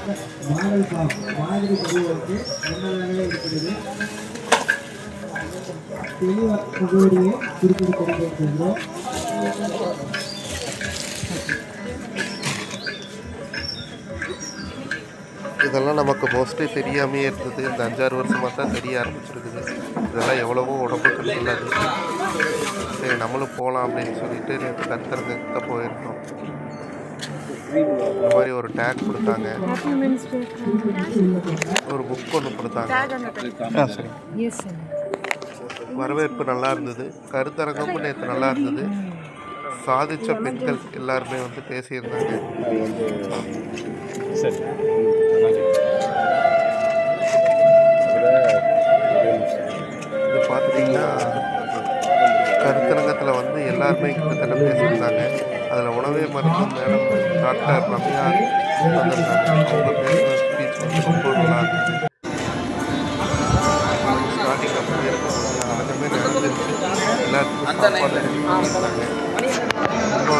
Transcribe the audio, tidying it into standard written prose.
Model bomb மாதிரி பதிவுக்கு என்னவாகவே இருக்கிறது தெளிவாக முகவரியை குறிப்பிட்டு கொண்டிருக்கின்றோம். இதெல்லாம் நமக்கு மோஸ்ட்லி தெரியாமே இருந்தது. இந்த 5-6 வருஷமாக தான் தெரிய ஆரம்பிச்சிருக்குது. இதெல்லாம் எவ்வளவோ உடம்புக்கு நல்லது. சரி நம்மளும் போகலாம் அப்படின்னு சொல்லிட்டு நேற்று கருத்தரங்குக்கு போயிருந்தோம். இந்த மாதிரி ஒரு டேக் கொடுத்தாங்க, ஒரு புக் ஒன்று கொடுத்தாங்க. வரவேற்பு நல்லா இருந்தது. கருத்தரங்கமும் நேற்று நல்லா இருந்தது. சாதிச்ச பெண்கள் எல்லாருமே வந்து பேசியிருந்தாங்க. இது பார்த்துட்டிங்கன்னா கருத்தரங்கத்தில் வந்து எல்லாருமே கிட்டத்தட்ட பேசியிருந்தாங்க. அதில் உணவே மருத்துவம் மேடம் டாக்டர் ரம்யா வந்திருந்தாங்க. அவங்க பேசுகிற ஸ்பீச் வந்து ரொம்ப நல்லா இருந்தது. ஸ்டார்டிங் அப்படி இருக்கும்போது அனைத்துமே நடந்துருச்சு. எல்லாத்துக்கும் சாப்பாடு ரெடி பண்ணியிருந்தாங்க. ரொம்ப